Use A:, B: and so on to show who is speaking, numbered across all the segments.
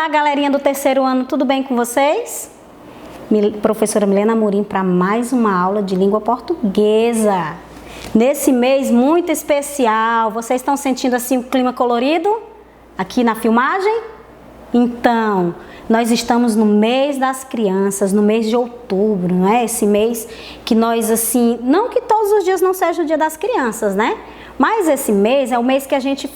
A: Olá, galerinha do terceiro ano, tudo bem com vocês? Professora Milena Amorim para mais uma aula de língua portuguesa. Nesse mês muito especial, vocês estão sentindo assim o clima colorido aqui na filmagem? Então, nós estamos no mês das crianças, no mês de outubro, não é? Esse mês que nós assim, não que todos os dias não seja o dia das crianças, né? Mas esse mês é o mês que a gente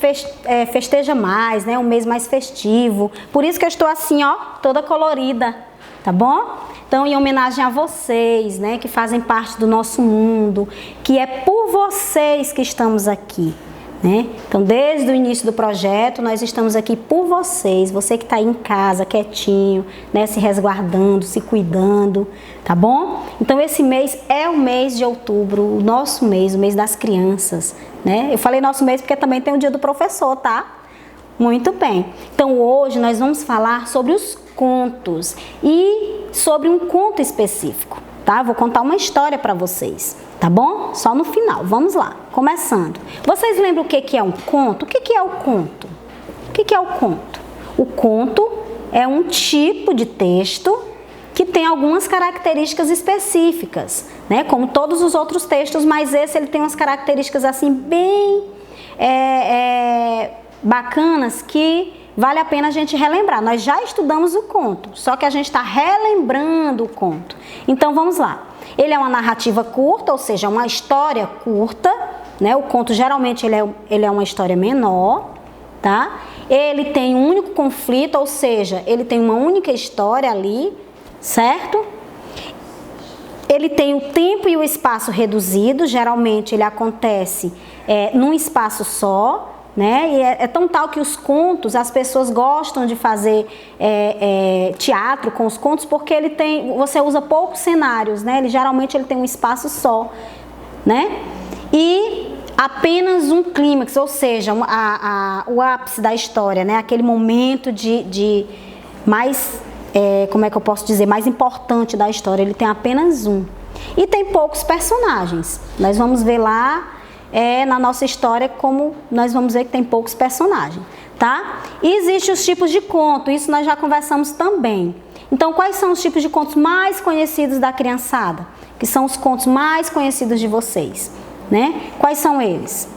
A: festeja mais, né? Um mês mais festivo. Por isso que eu estou assim, ó, toda colorida, tá bom? Então, em homenagem a vocês, né? Que fazem parte do nosso mundo, que é por vocês que estamos aqui, né? Então, desde o início do projeto, nós estamos aqui por vocês. Você que está aí em casa, quietinho, né? Se resguardando, se cuidando, tá bom? Então, esse mês é o mês de outubro, o nosso mês, o mês das crianças, né? Eu falei nosso mês porque também tem o dia do professor, tá? Muito bem. Então, hoje nós vamos falar sobre os contos e sobre um conto específico, tá? Vou contar uma história para vocês, tá bom? Só no final. Vamos lá. Começando. Vocês lembram o que é um conto? O que é o conto? O que é o conto? O conto é um tipo de texto que tem algumas características específicas, né? Como todos os outros textos, mas esse ele tem umas características assim bem bacanas que vale a pena a gente relembrar. Nós já estudamos o conto, só que a gente está relembrando o conto. Então vamos lá. Ele é uma narrativa curta, ou seja, uma história curta, né? O conto geralmente ele é uma história menor, tá? Ele tem um único conflito, ou seja, ele tem uma única história ali, certo? Ele tem o tempo e o espaço reduzido, geralmente ele acontece num espaço só, né? E é tão tal que os contos, as pessoas gostam de fazer teatro com os contos porque você usa poucos cenários, né? Geralmente ele tem um espaço só, né? E apenas um clímax, ou seja, o ápice da história, né? Aquele momento de mais, como é que eu posso dizer, mais importante da história, ele tem apenas um. E tem poucos personagens. Nós vamos ver lá na nossa história como nós vamos ver que tem poucos personagens, tá? E existem os tipos de conto, isso nós já conversamos também. Então, quais são os tipos de contos mais conhecidos da criançada? Que são os contos mais conhecidos de vocês, né? Quais são eles?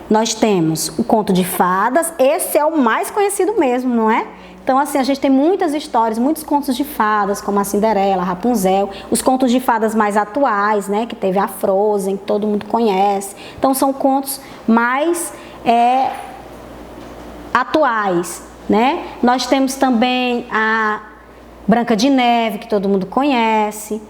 A: Nós temos o conto de fadas, esse é o mais conhecido mesmo, não é? Então, assim, a gente tem muitas histórias, muitos contos de fadas, como a Cinderela, a Rapunzel, os contos de fadas mais atuais, né, que teve a Frozen, que todo mundo conhece. Então, são contos mais atuais, né? Nós temos também a Branca de Neve, que todo mundo conhece,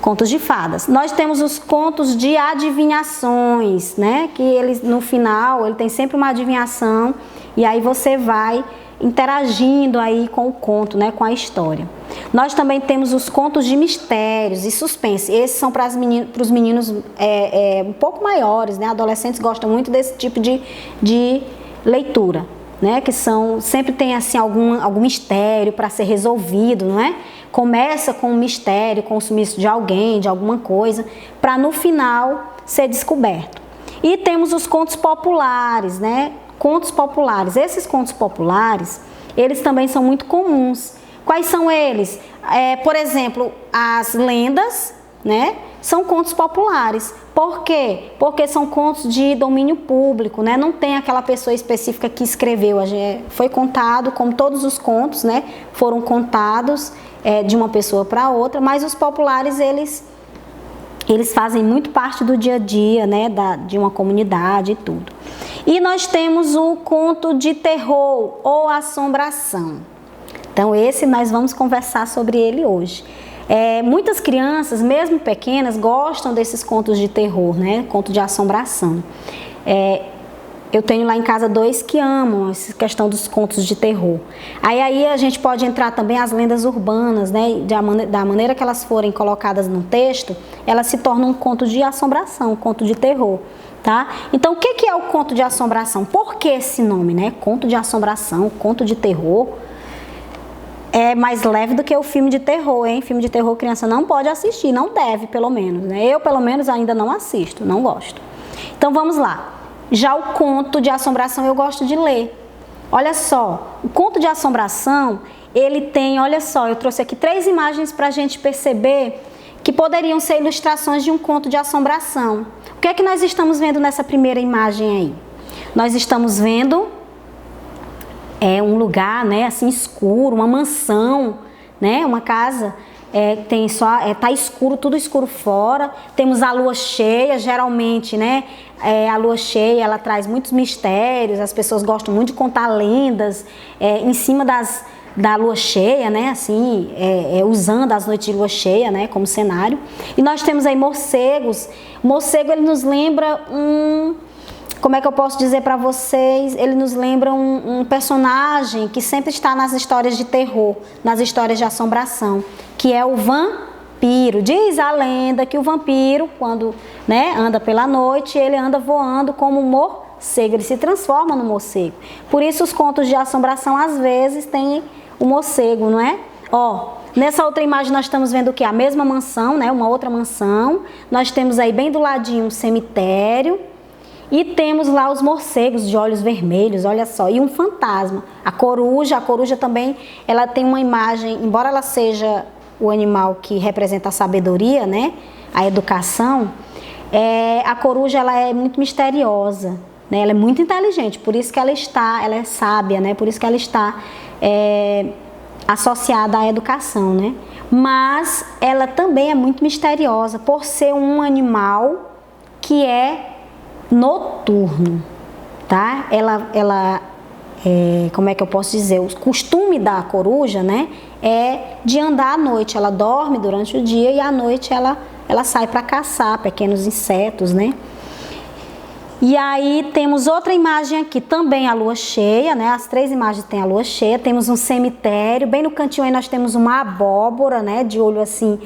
A: contos de fadas. Nós temos os contos de adivinhações, né, que eles, no final, ele tem sempre uma adivinhação, e aí você vai interagindo aí com o conto, né, com a história. Nós também temos os contos de mistérios e suspense. Esses são para os meninos um pouco maiores, né? Adolescentes gostam muito desse tipo de leitura, né? Que sempre tem assim algum mistério para ser resolvido, não é? Começa com um mistério, com o sumiço de alguém, de alguma coisa, para no final ser descoberto. E temos os contos populares, né? Contos populares. Esses contos populares, eles também são muito comuns. Quais são eles? Por exemplo, as lendas, né? São contos populares. Por quê? Porque são contos de domínio público, né? Não tem aquela pessoa específica que escreveu. Foi contado, como todos os contos, né? Foram contados de uma pessoa para outra, mas os populares, eles fazem muito parte do dia a dia, né? De uma comunidade e tudo. E nós temos o conto de terror ou assombração. Então, esse nós vamos conversar sobre ele hoje. Muitas crianças, mesmo pequenas, gostam desses contos de terror, né? Conto de assombração. Eu tenho lá em casa 2 que amam essa questão dos contos de terror. Aí a gente pode entrar também as lendas urbanas, né? Da maneira que elas forem colocadas no texto, elas se tornam um conto de assombração, um conto de terror. Tá? Então, o que é o conto de assombração? Por que esse nome, né? Conto de assombração, conto de terror. É mais leve do que o filme de terror, hein? Filme de terror criança não pode assistir, não deve, pelo menos, né? Eu, pelo menos, ainda não assisto, não gosto. Então, vamos lá. Já o conto de assombração eu gosto de ler. Olha só, o conto de assombração, ele tem, olha só, eu trouxe aqui 3 imagens para a gente perceber que poderiam ser ilustrações de um conto de assombração. O que é que nós estamos vendo nessa primeira imagem aí? Nós estamos vendo um lugar, né, assim escuro, uma mansão, né, uma casa, tá escuro, tudo escuro fora. Temos a lua cheia, geralmente, né, a lua cheia, ela traz muitos mistérios, as pessoas gostam muito de contar lendas em cima da lua cheia, né, assim, usando as noites de lua cheia, né, como cenário. E nós temos aí morcegos. O morcego, ele nos lembra como é que eu posso dizer para vocês? Ele nos lembra um personagem que sempre está nas histórias de terror, nas histórias de assombração, que é o vampiro. Diz a lenda que o vampiro, quando, né, anda pela noite, ele anda voando como um morcego, ele se transforma no morcego. Por isso os contos de assombração às vezes têm o morcego, não é? Ó, nessa outra imagem nós estamos vendo o que? A mesma mansão, né? Uma outra mansão. Nós temos aí bem do ladinho um cemitério. E temos lá os morcegos de olhos vermelhos, olha só, e um fantasma. A coruja também, ela tem uma imagem, embora ela seja o animal que representa a sabedoria, né, a educação, a coruja, ela é muito misteriosa, né, ela é muito inteligente, por isso que ela é sábia, né, por isso que ela está associada à educação, né, mas ela também é muito misteriosa por ser um animal que é noturno, tá? Como é que eu posso dizer? O costume da coruja, né, é de andar à noite. Ela dorme durante o dia e à noite ela sai para caçar pequenos insetos, né? E aí temos outra imagem aqui, também a lua cheia, né? As 3 imagens têm a lua cheia. Temos um cemitério, bem no cantinho aí nós temos uma abóbora, né, de olho assim,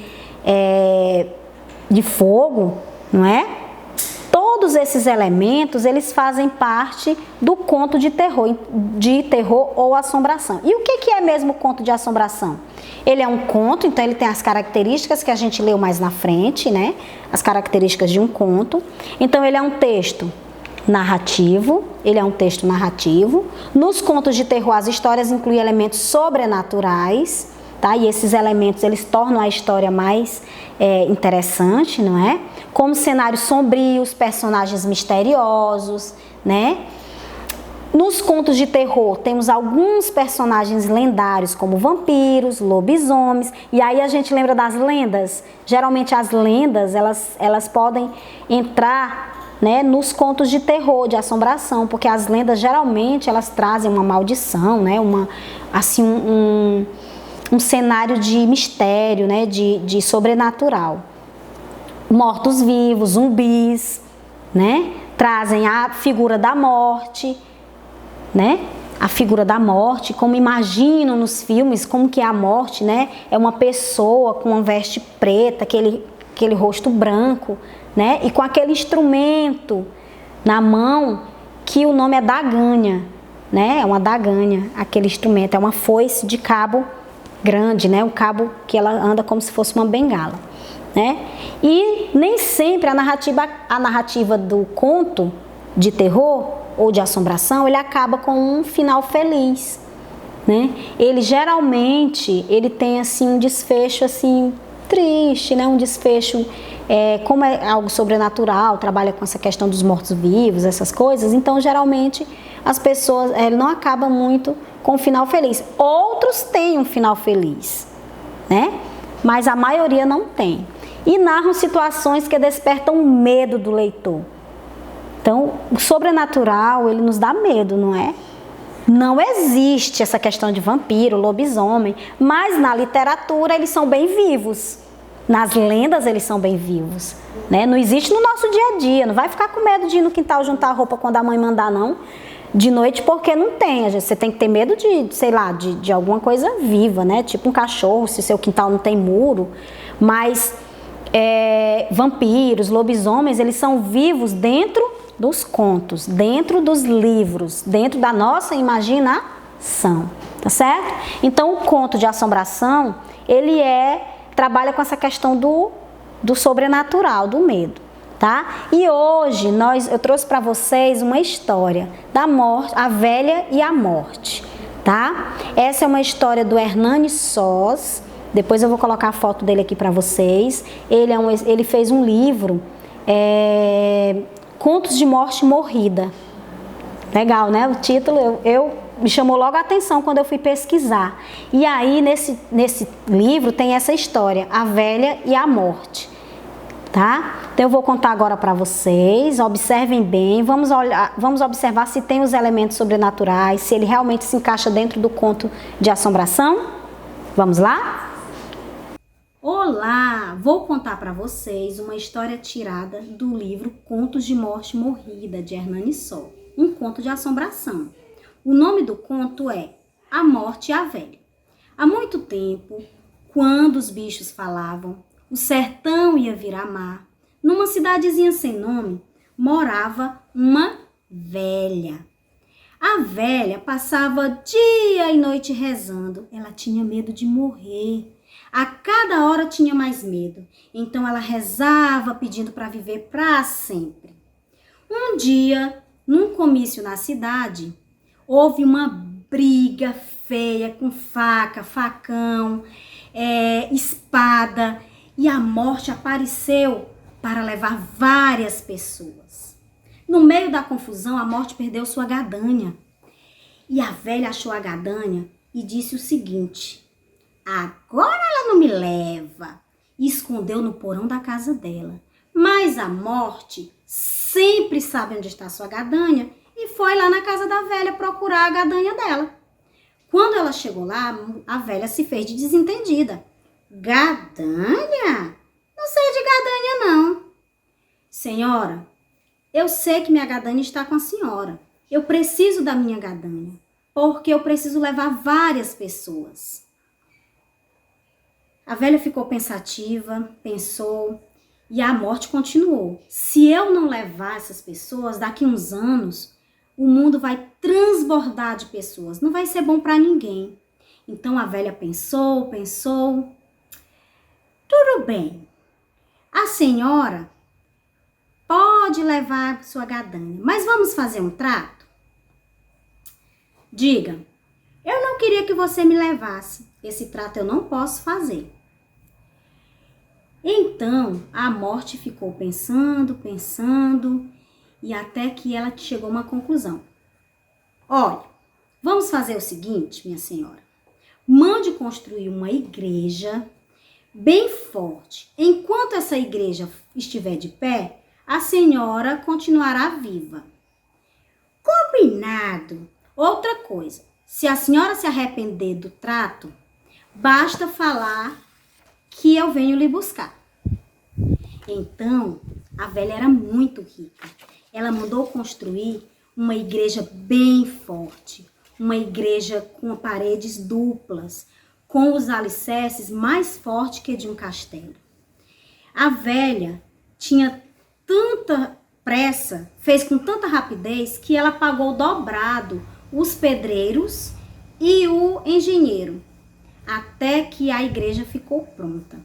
A: de fogo, não é? Todos esses elementos, eles fazem parte do conto de terror ou assombração. E o que é mesmo o conto de assombração? Ele é um conto, então ele tem as características que a gente leu mais na frente, né? As características de um conto. Então ele é um texto narrativo, Nos contos de terror, as histórias incluem elementos sobrenaturais, tá? E esses elementos, eles tornam a história mais interessante, não é? Como cenários sombrios, personagens misteriosos, né? Nos contos de terror, temos alguns personagens lendários, como vampiros, lobisomens, e aí a gente lembra das lendas. Geralmente as lendas, elas podem entrar, né, nos contos de terror, de assombração, porque as lendas, geralmente, elas trazem uma maldição, né? Um cenário de mistério, né, de sobrenatural. Mortos-vivos, zumbis, né, trazem a figura da morte, né, a figura da morte, como imaginam nos filmes, como que é a morte, né, é uma pessoa com uma veste preta, aquele rosto branco, né, e com aquele instrumento na mão, que o nome é daganha, né, é uma daganha, aquele instrumento, é uma foice de cabo grande, né, um cabo que ela anda como se fosse uma bengala, né? E nem sempre a narrativa do conto de terror ou de assombração, ele acaba com um final feliz, né? Ele geralmente, ele tem assim um desfecho assim triste, né? Um desfecho, como é algo sobrenatural, trabalha com essa questão dos mortos-vivos, essas coisas, então geralmente as pessoas, não acabam muito com um final feliz. Outros têm um final feliz, né? Mas a maioria não tem. E narram situações que despertam medo do leitor. Então, o sobrenatural, ele nos dá medo, não é? Não existe essa questão de vampiro, lobisomem, mas na literatura eles são bem vivos. Nas lendas eles são bem vivos, né? Não existe no nosso dia a dia, não vai ficar com medo de ir no quintal juntar roupa quando a mãe mandar, não. De noite, porque não tem. Você tem que ter medo de, sei lá, de alguma coisa viva, né? Tipo um cachorro, se seu quintal não tem muro. Mas vampiros, lobisomens, eles são vivos dentro dos contos, dentro dos livros, dentro da nossa imaginação, tá certo? Então, o conto de assombração, ele trabalha com essa questão do sobrenatural, do medo. tá? E hoje eu trouxe para vocês uma história da morte, a velha e a morte, tá? Essa é uma história do Hernani Sós. Depois eu vou colocar a foto dele aqui para vocês. Ele fez um livro, Contos de Morte Morrida. Legal, né? O título me chamou logo a atenção quando eu fui pesquisar. E aí, nesse livro, tem essa história, a velha e a morte, tá? Então, eu vou contar agora para vocês, observem bem, vamos observar se tem os elementos sobrenaturais, se ele realmente se encaixa dentro do conto de assombração. Vamos lá? Olá! Vou contar para vocês uma história tirada do livro Contos de Morte Morrida, de Hernani Sós, um conto de assombração. O nome do conto é A Morte e a Velha. Há muito tempo, quando os bichos falavam, o sertão ia virar mar. Numa cidadezinha sem nome, morava uma velha. A velha passava dia e noite rezando. Ela tinha medo de morrer. A cada hora tinha mais medo. Então ela rezava pedindo para viver para sempre. Um dia, num comício na cidade, houve uma briga feia com faca, facão, espada, e a morte apareceu para levar várias pessoas. No meio da confusão, a morte perdeu sua gadanha. E a velha achou a gadanha e disse o seguinte: agora ela não me leva. E escondeu no porão da casa dela. Mas a morte sempre sabe onde está sua gadanha e foi lá na casa da velha procurar a gadanha dela. Quando ela chegou lá, a velha se fez de desentendida. Gadanha? Não sei de gadanha, não. Senhora, eu sei que minha gadanha está com a senhora. Eu preciso da minha gadanha, porque eu preciso levar várias pessoas. A velha ficou pensativa, pensou, e a morte continuou. Se eu não levar essas pessoas, daqui uns anos, o mundo vai transbordar de pessoas. Não vai ser bom para ninguém. Então a velha pensou. Tudo bem. A senhora pode levar sua gadanha, mas vamos fazer um trato? Diga, eu não queria que você me levasse. Esse trato eu não posso fazer. Então, a morte ficou pensando, e até que ela chegou a uma conclusão. Olha, vamos fazer o seguinte, minha senhora. Mande construir uma igreja bem forte. Enquanto essa igreja estiver de pé, a senhora continuará viva. Combinado. Outra coisa, se a senhora se arrepender do trato, basta falar que eu venho lhe buscar. Então, a velha era muito rica. Ela mandou construir uma igreja bem forte, uma igreja com paredes duplas, com os alicerces mais fortes que de um castelo. A velha tinha tanta pressa, fez com tanta rapidez, que ela pagou dobrado os pedreiros e o engenheiro, até que a igreja ficou pronta.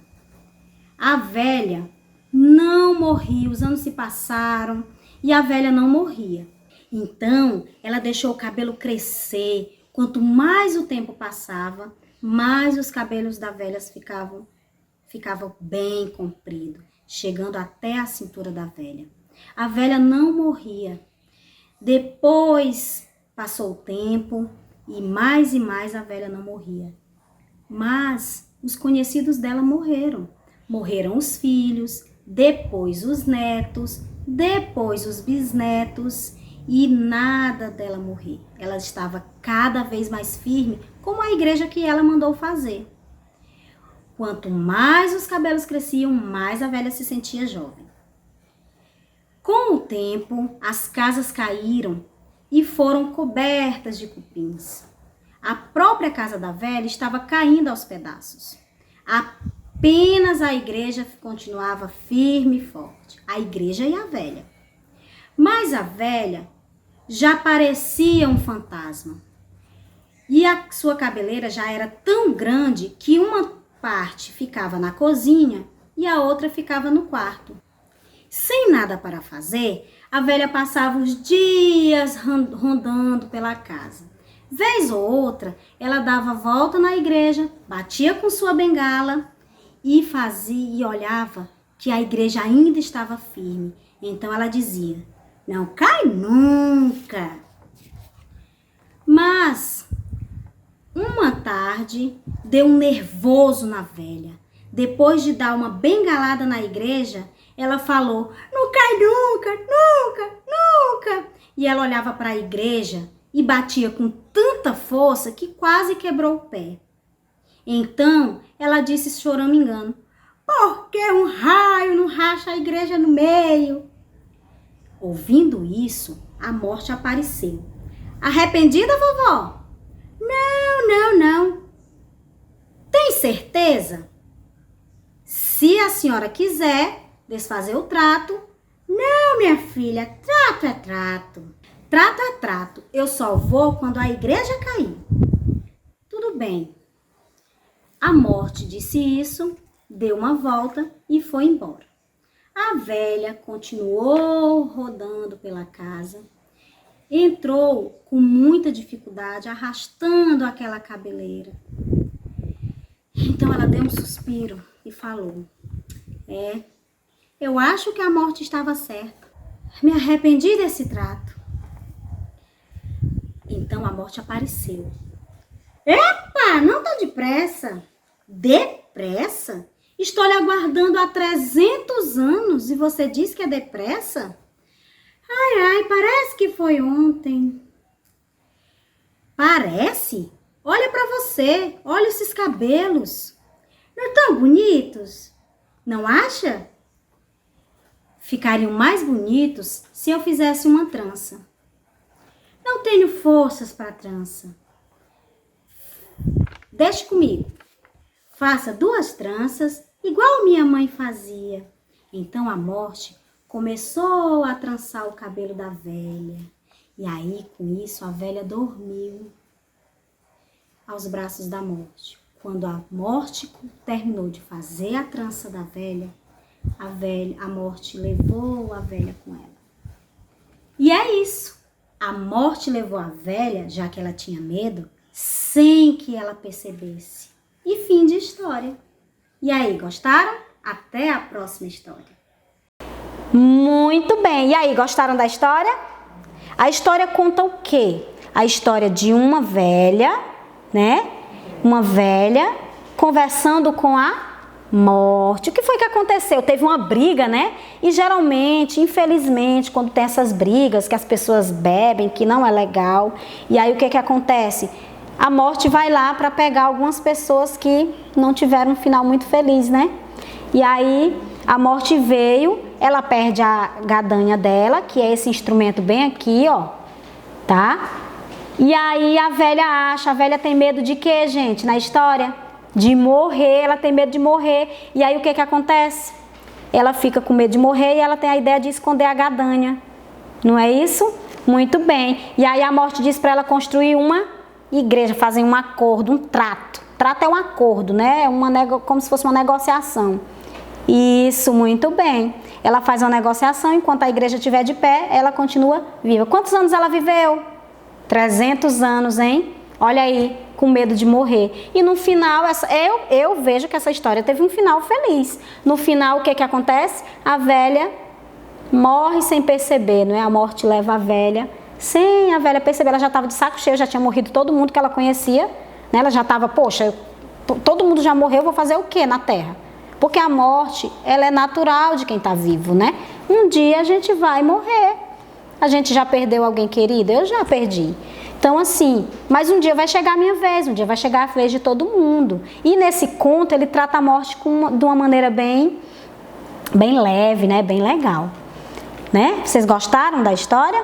A: A velha não morria, os anos se passaram e a velha não morria. Então, ela deixou o cabelo crescer. Quanto mais o tempo passava, mais os cabelos da velha ficavam bem compridos, chegando até a cintura da velha. A velha não morria. Depois passou o tempo e mais a velha não morria. Mas os conhecidos dela morreram. Morreram os filhos, depois os netos, depois os bisnetos e nada dela morrer. Ela estava cada vez mais firme, como a igreja que ela mandou fazer. Quanto mais os cabelos cresciam, mais a velha se sentia jovem. Com o tempo, as casas caíram e foram cobertas de cupins. A própria casa da velha estava caindo aos pedaços. Apenas a igreja continuava firme e forte. A igreja e a velha. Mas a velha já parecia um fantasma. E a sua cabeleira já era tão grande que uma parte ficava na cozinha e a outra ficava no quarto. Sem Sem nada para fazer, a velha passava os dias rondando pela casa. Vez ou outra, ela dava volta na igreja, batia com sua bengala e fazia e olhava que a igreja ainda estava firme. Então ela dizia: não cai nunca. Mas uma tarde deu um nervoso na velha. Depois de dar uma bengalada na igreja, ela falou: não cai nunca, nunca, nunca. E ela olhava para a igreja e batia com tanta força que quase quebrou o pé. Então ela disse choramingando: por que um raio não racha a igreja no meio? Ouvindo isso, a morte apareceu. Arrependida, vovó? Não, não, não. Tem certeza? Se a senhora quiser desfazer o trato. Não, minha filha, trato é trato. Trato é trato. Eu só vou quando a igreja cair. Tudo bem. A morte disse isso, deu uma volta e foi embora. A velha continuou rodando pela casa. Entrou com muita dificuldade, arrastando aquela cabeleira. Então ela deu um suspiro e falou: eu acho que a morte estava certa. Me arrependi desse trato. Então a morte apareceu. Epa, não tá depressa. Depressa? Estou lhe aguardando há 300 anos e você diz que é depressa? Ai, ai, parece que foi ontem. Parece? Olha pra você, olha esses cabelos. Não tão bonitos? Não acha? Ficariam mais bonitos se eu fizesse uma trança. Não tenho forças para trança. Deixe comigo. Faça 2 tranças, igual minha mãe fazia. Então a morte começou a trançar o cabelo da velha. E aí, com isso, a velha dormiu aos braços da morte. Quando a morte terminou de fazer a trança da velha, a morte levou a velha com ela. E é isso. A morte levou a velha, já que ela tinha medo, sem que ela percebesse. E fim de história. E aí, gostaram? Até a próxima história. Muito bem. E aí, gostaram da história? A história conta o quê? A história de uma velha, né? Uma velha conversando com a morte. O que foi que aconteceu? Teve uma briga, né? E geralmente, infelizmente, quando tem essas brigas que as pessoas bebem, que não é legal, e aí o que acontece? A morte vai lá para pegar algumas pessoas que não tiveram um final muito feliz, né? E aí a morte veio, ela perde a gadanha dela, que é esse instrumento bem aqui, ó, tá? E aí a velha tem medo de quê, gente, na história? De morrer, ela tem medo de morrer. E aí o que acontece? Ela fica com medo de morrer e ela tem a ideia de esconder a gadanha. Não é isso? Muito bem. E aí a morte diz para ela construir uma igreja, fazer um acordo, um trato. Trato é um acordo, né? Como se fosse uma negociação. Isso, muito bem. Ela faz uma negociação, enquanto a igreja estiver de pé, ela continua viva. Quantos anos ela viveu? 300 anos, hein? Olha aí, com medo de morrer. E no final, eu vejo que essa história teve um final feliz. No final, o que acontece? A velha morre sem perceber, não é? A morte leva a velha sem a velha perceber. Ela já estava de saco cheio, já tinha morrido todo mundo que ela conhecia, né? Ela já estava, poxa, todo mundo já morreu, vou fazer o quê na Terra? Porque a morte, ela é natural de quem está vivo, né? Um dia a gente vai morrer. A gente já perdeu alguém querido? Eu já perdi. Então, assim, mas um dia vai chegar a minha vez, um dia vai chegar a vez de todo mundo. E nesse conto, ele trata a morte de uma maneira bem leve, né? Bem legal. Né? Vocês gostaram da história?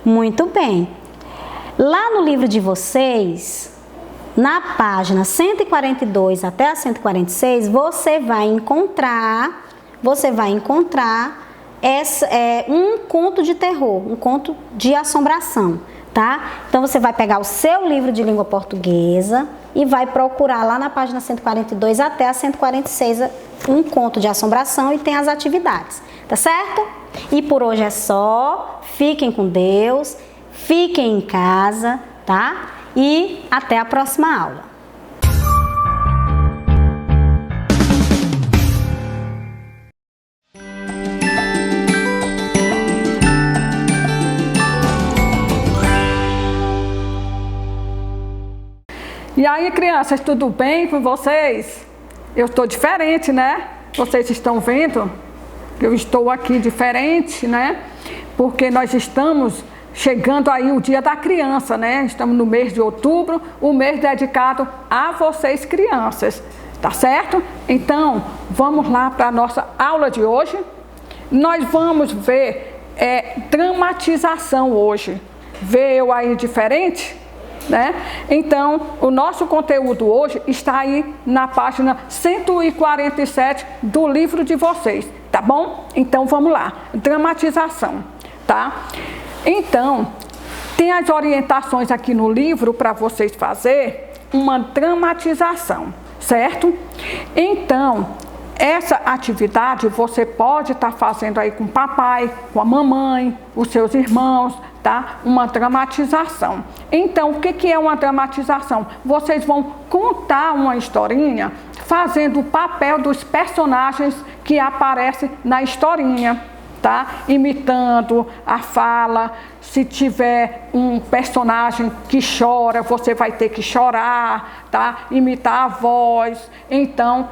A: Muito bem. Lá no livro de vocês, na página 142 até a 146, você vai encontrar um conto de terror, um conto de assombração, tá? Então você vai pegar o seu livro de língua portuguesa e vai procurar lá na página 142 até a 146 um conto de assombração e tem as atividades. tá certo? E por hoje é só. Fiquem com Deus, fiquem em casa, tá? E até a próxima aula.
B: E aí, crianças, tudo bem com vocês? Eu estou diferente, né? Vocês estão vendo? Eu estou aqui diferente, né? Porque nós estamos chegando aí o Dia da Criança, né? Estamos no mês de outubro, o mês dedicado a vocês, crianças, tá certo? Então, vamos lá para a nossa aula de hoje. Nós vamos ver dramatização hoje. Vê eu aí diferente? Né? Então, o nosso conteúdo hoje está aí na página 147 do livro de vocês, tá bom? Então, vamos lá, dramatização, tá? Então, tem as orientações aqui no livro para vocês fazer uma dramatização, certo? Então, essa atividade você pode estar fazendo aí com o papai, com a mamãe, os seus irmãos, tá? Uma dramatização. Então, o que é uma dramatização? Vocês vão contar uma historinha fazendo o papel dos personagens que aparecem na historinha, tá? Imitando a fala. Se tiver um personagem que chora, você vai ter que chorar, tá? Imitar a voz. Então,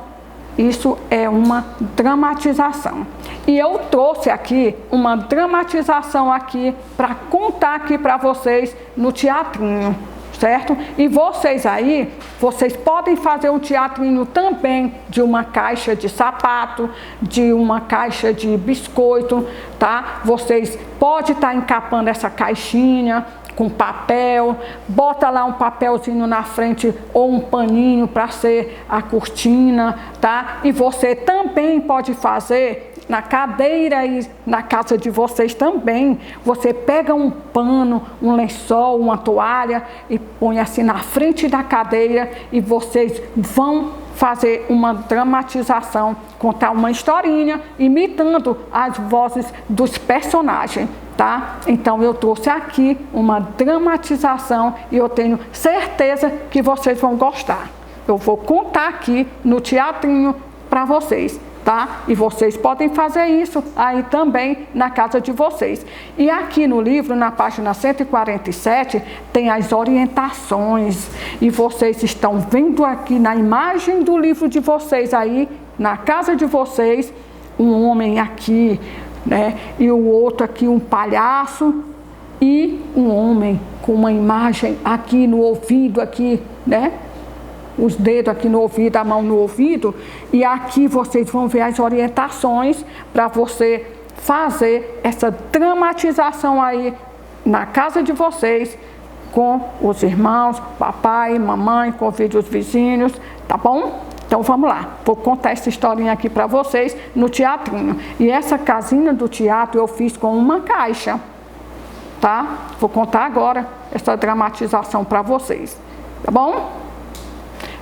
B: isso é uma dramatização. E eu trouxe aqui uma dramatização aqui para contar aqui para vocês no teatrinho, certo? E vocês aí, vocês podem fazer um teatrinho também de uma caixa de sapato, de uma caixa de biscoito, tá? Vocês podem estar encapando essa caixinha com papel, bota lá um papelzinho na frente ou um paninho para ser a cortina, tá? E você também pode fazer na cadeira e na casa de vocês também. Você pega um pano, um lençol, uma toalha e põe assim na frente da cadeira e vocês vão fazer uma dramatização, contar uma historinha, imitando as vozes dos personagens, tá? Então eu trouxe aqui uma dramatização e eu tenho certeza que vocês vão gostar. Eu vou contar aqui no teatrinho para vocês, tá? E vocês podem fazer isso aí também na casa de vocês. E aqui no livro, na página 147, tem as orientações. E vocês estão vendo aqui na imagem do livro de vocês aí, na casa de vocês, um homem aqui, né? E o outro aqui, um palhaço. E um homem com uma imagem aqui no ouvido, aqui, né? Os dedos aqui no ouvido, a mão no ouvido, e aqui vocês vão ver as orientações para você fazer essa dramatização aí na casa de vocês, com os irmãos, papai, mamãe, convide os vizinhos, tá bom? Então vamos lá, vou contar essa historinha aqui para vocês no teatrinho. E essa casinha do teatro eu fiz com uma caixa, tá? Vou contar agora essa dramatização para vocês, tá bom?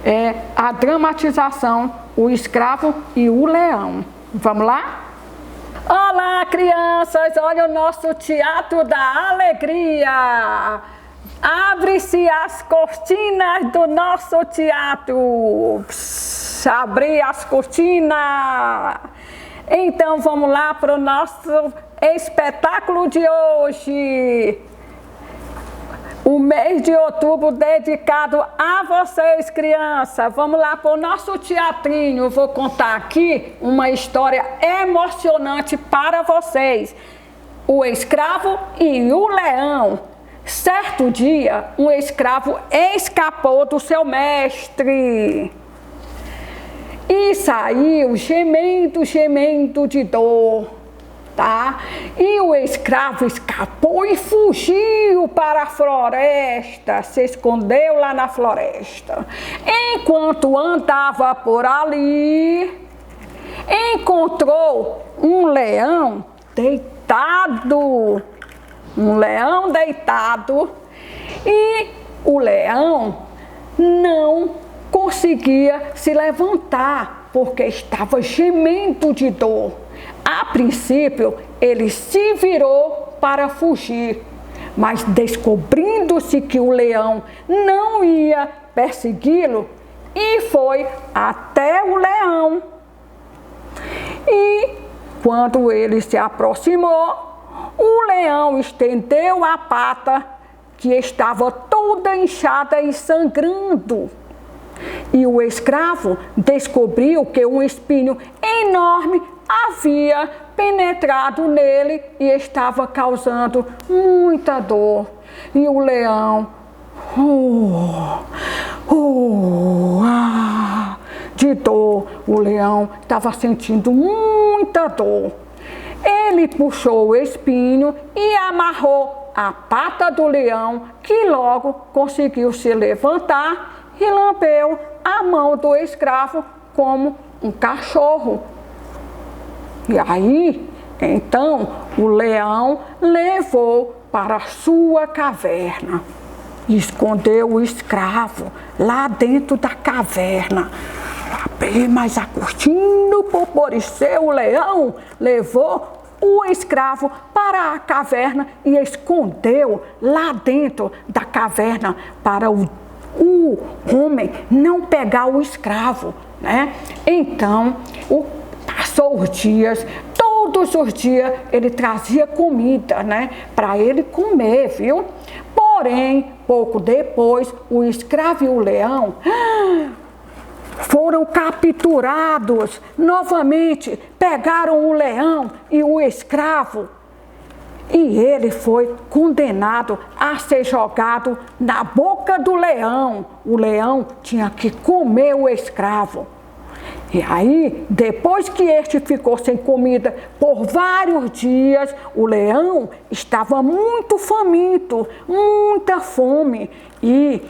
B: É a dramatização, o escravo e o leão. Vamos lá? Olá, crianças! Olha o nosso Teatro da Alegria! Abre-se as cortinas do nosso teatro! Psh, abri as cortinas! Então vamos lá para o nosso espetáculo de hoje! O mês de outubro dedicado a vocês, crianças. Vamos lá para o nosso teatrinho. Vou contar aqui uma história emocionante para vocês. O escravo e o leão. Certo dia, um escravo escapou do seu mestre e saiu gemendo, gemendo de dor. Tá? E o escravo escapou e fugiu para a floresta, se escondeu lá na floresta. Enquanto andava por ali, encontrou um leão deitado. Um leão deitado. E o leão não conseguia se levantar, porque estava gemendo de dor. A princípio, ele se virou para fugir, mas descobrindo-se que o leão não ia persegui-lo, e foi até o leão. E quando ele se aproximou, o leão estendeu a pata, que estava toda inchada e sangrando. E o escravo descobriu que um espinho enorme havia penetrado nele e estava causando muita dor. E o leão, de dor, o leão estava sentindo muita dor. Ele puxou o espinho e amarrou a pata do leão, que logo conseguiu se levantar e lambeu a mão do escravo como um cachorro. E aí, então, o leão levou para a sua caverna e escondeu o escravo lá dentro da caverna. Abri mais a cortina, o leão levou o escravo para a caverna e escondeu lá dentro da caverna para o homem não pegar o escravo, né? Então, passou os dias, todos os dias ele trazia comida, né? Para ele comer, viu? Porém, pouco depois, o escravo e o leão foram capturados novamente, pegaram o leão e o escravo, e ele foi condenado a ser jogado na boca do leão. O leão tinha que comer o escravo. E aí, depois que este ficou sem comida por vários dias, o leão estava muito faminto, muita fome, e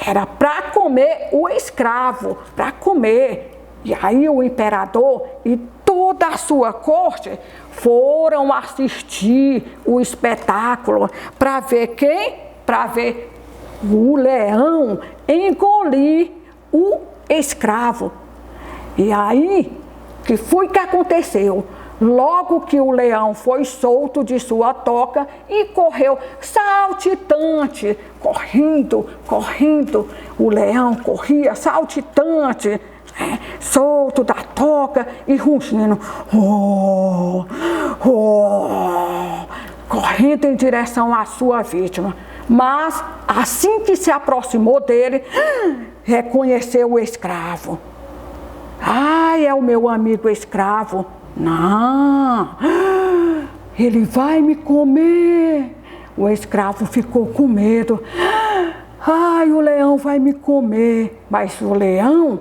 B: era para comer o escravo, para comer. E aí o imperador e toda a sua corte foram assistir o espetáculo para ver quem? Para ver o leão engolir o escravo. E aí, que foi que aconteceu? Logo que o leão foi solto de sua toca e correu saltitante, correndo, o leão corria saltitante, solto da toca e rugindo, correndo em direção à sua vítima. Mas, assim que se aproximou dele, reconheceu o escravo. Ai, é o meu amigo escravo. Não, ele vai me comer. O escravo ficou com medo. Ai, o leão vai me comer. Mas o leão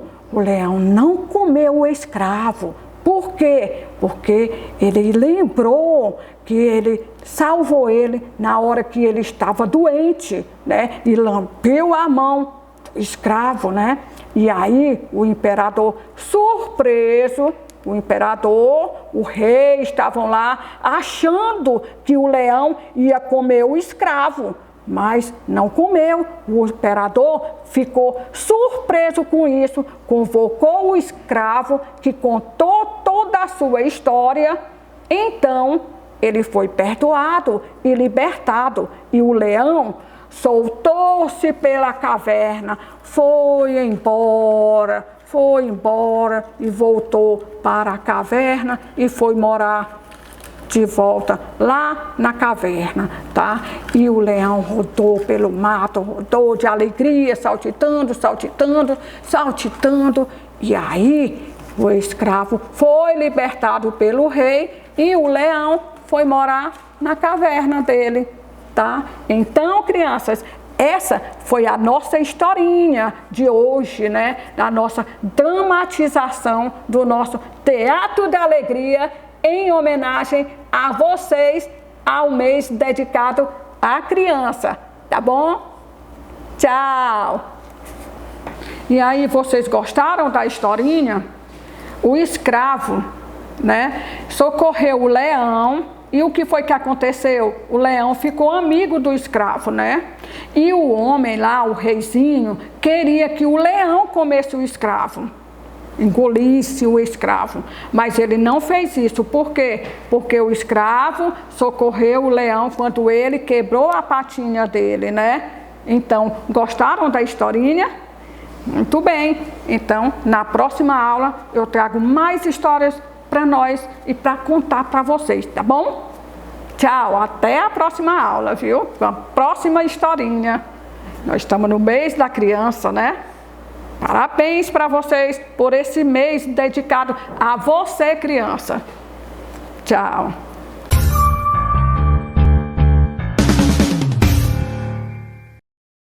B: não comeu o escravo. Por quê? Porque ele lembrou que ele salvou ele na hora que ele estava doente, né? E lambeu a mão do escravo, né? E aí o imperador, surpreso, o imperador, o rei estavam lá achando que o leão ia comer o escravo, mas não comeu. O imperador ficou surpreso com isso, convocou o escravo que contou toda a sua história. Então ele foi perdoado e libertado, e o leão soltou-se pela caverna, foi embora e voltou para a caverna e foi morar de volta lá na caverna, tá? E o leão rodou pelo mato, rodou de alegria, saltitando, e aí o escravo foi libertado pelo rei e o leão foi morar na caverna dele, tá? Então, crianças, essa foi a nossa historinha de hoje, né? Da nossa dramatização do nosso Teatro da Alegria, em homenagem a vocês, ao mês dedicado à criança, tá bom? Tchau! E aí, vocês gostaram da historinha? O escravo, né, socorreu o leão. E o que foi que aconteceu? O leão ficou amigo do escravo, né? E o homem lá, o reizinho, queria que o leão comesse o escravo. engolisse o escravo. Mas ele não fez isso. Por quê? Porque o escravo socorreu o leão quando ele quebrou a patinha dele, né? Então, gostaram da historinha? Muito bem. Então, na próxima aula, eu trago mais histórias para nós e para contar para vocês, tá bom? Tchau, até a próxima aula, viu? A próxima historinha. Nós estamos no mês da criança, né? Parabéns para vocês por esse mês dedicado a você, criança. Tchau.